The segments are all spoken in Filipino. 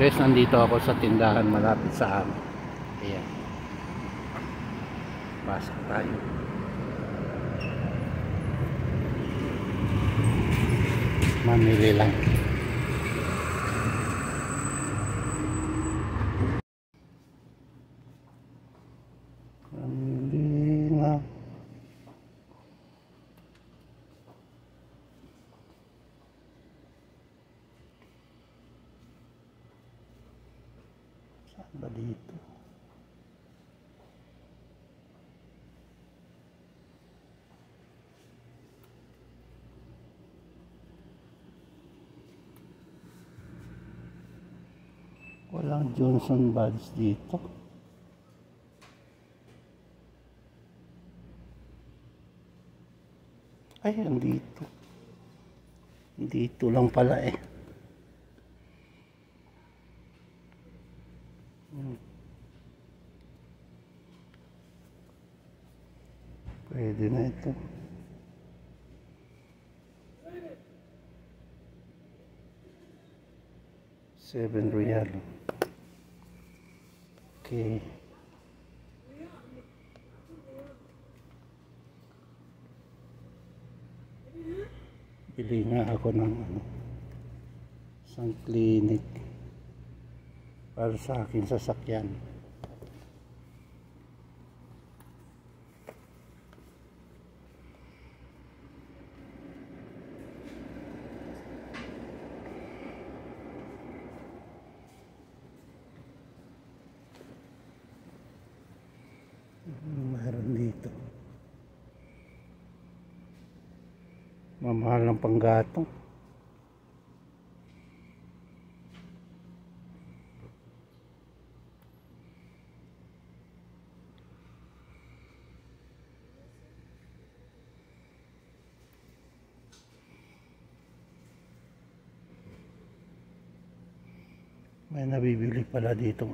Guys, nandito ako sa tindahan malapit sa amin. Ayan. Pasok tayo. Mamili lang. Mamili lang. Saan ba dito? Walang Johnson Buds dito. Ay, andito. Dito lang pala eh. Pwede na ito. ₱7. Okay. Bili nga ako ng isang clinic para sa aking sasakyan. Meron dito. Mamahal ng panggatong. May nabibili pala dito.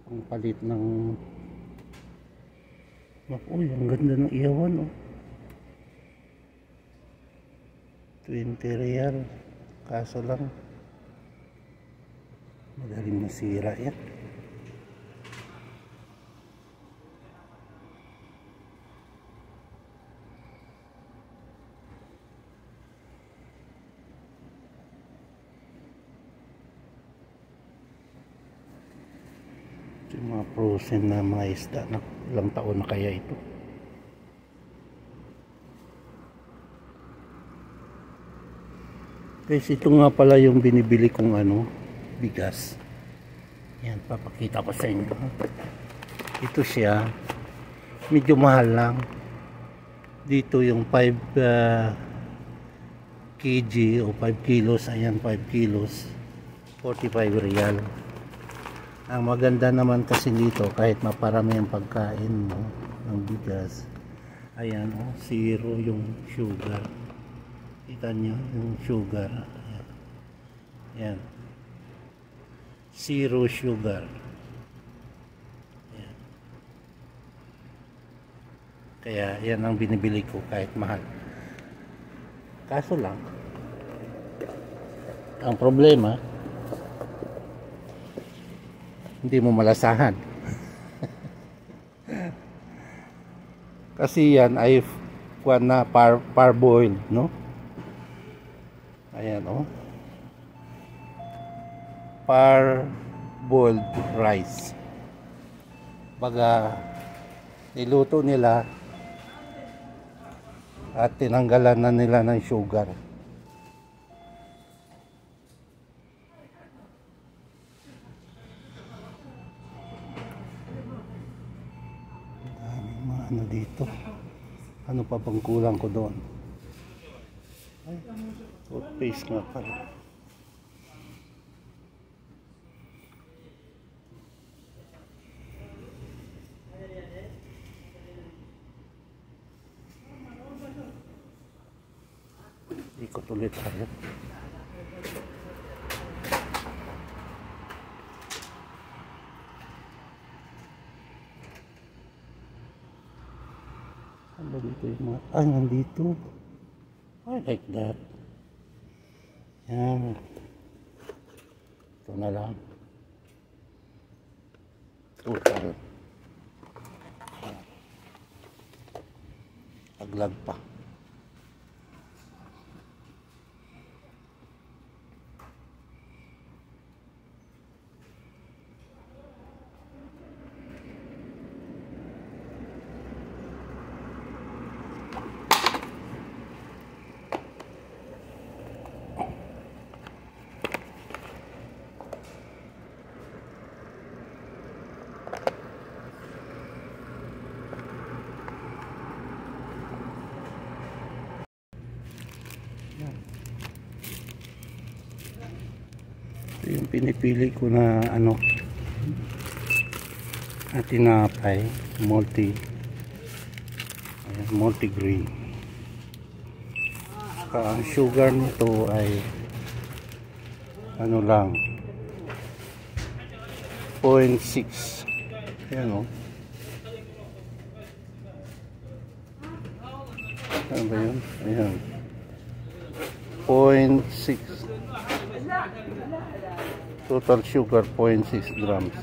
Ang palit ng uy, ang ganda ng iyawan oh. ₱20. Kaso lang madaling masira yan. Yung mga frozen na mga isda na ilang taon na kaya ito. Guys, ito nga pala yung binibili kong bigas. Yan, papakita ko sa inyo. Ito siya, medyo mahal lang. Dito yung 5 kg o 5 kilos, ayan 5 kilos, ₱45. Ang maganda naman kasi dito, kahit maparami ang pagkain mo ng bigas, ayan zero yung sugar. Kita nyo yung sugar, ayan, zero sugar, ayan. Kaya yan ang binibili ko kahit mahal. Kaso lang, ang problema, hindi mo malasahan. Kasi yan ay parboiled, no? Ayan parboiled rice. Baga niluto nila at tinanggalan na nila ng sugar. Dito ano pa bang kulang ko doon? Ay, toothpaste nga pala. Ikot ulit tayo. Ano dito yung mga... Ay, nandito. I like that. Yan. Ito na lang. Total. Aglag pa. Ito yung pinipili ko na ano na tinapay, multi-grain. Ang sugar nito ay ano lang 0.6. Ayan o. Ano ba yun? Ayan 0.6. Total sugar 0.6 grams.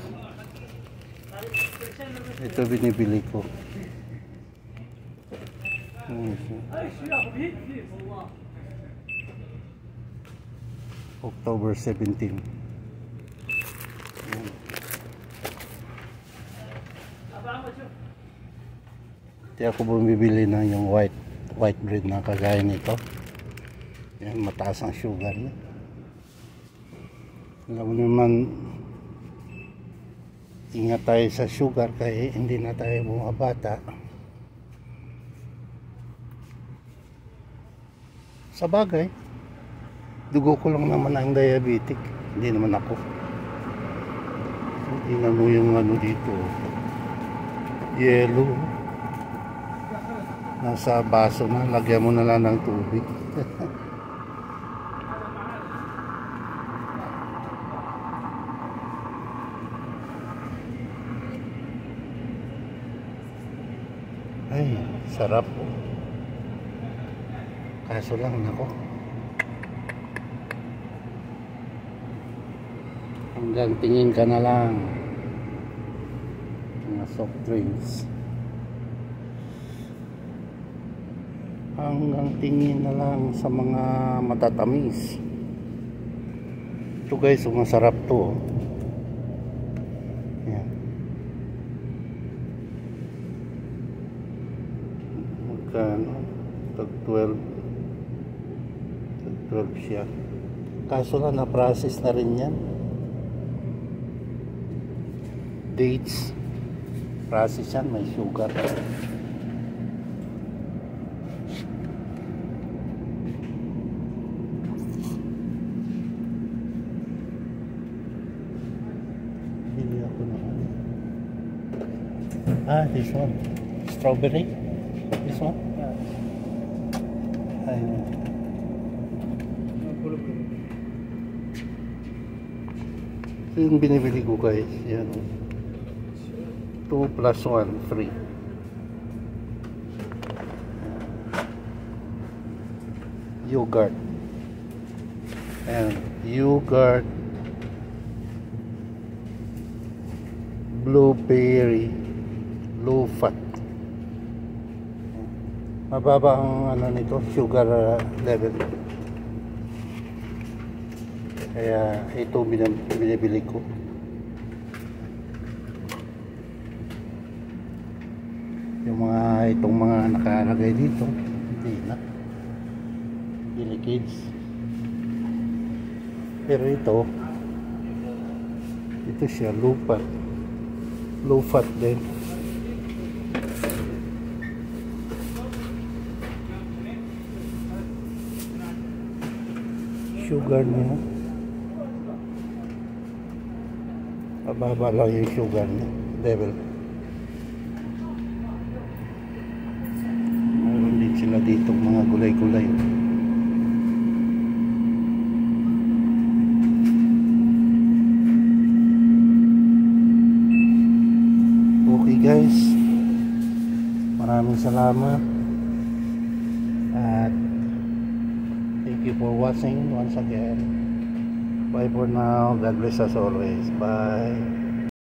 Ito binibili ko. October 17. Hindi ako bumibili ng yung white bread na kagaya nito. Yan, mataas ang sugar niya. Alam mo naman, ingat tayo sa sugar kaya hindi na tayo bumabata. Sa bagay, dugo ko lang naman ang diabetic, hindi naman ako. Tingnan mo yung ano dito, yellow. Nasa baso na, lagyan mo na lang ng tubig. Ay, sarap po. Kaso lang, nako. Hanggang tingin ka na lang. Mga soft drinks. Hanggang tingin na lang sa mga matatamis. Ito guys, masarap to. Yan. Magkano? Tag 12 siya. Kaso lang na-process na rin yan. Dates process yan, may sugar. Bili ako na this one, strawberry. This one? Ayun. Ito yung binibili ko guys. Yan. 2 plus 1, 3. Yogurt. And yogurt. Blueberry. Low fat. Mababa ang ano nito, sugar level. Kaya ito binibili ko. Yung itong mga nakalagay dito, hindi na. Kids. Pero ito siya low fat din. Sugar niya mababa lang yung sugar niya level. Meron din sila dito mga gulay-gulay. Okay guys, maraming salamat at Thank you for watching once again. Bye for now. God bless us always. Bye.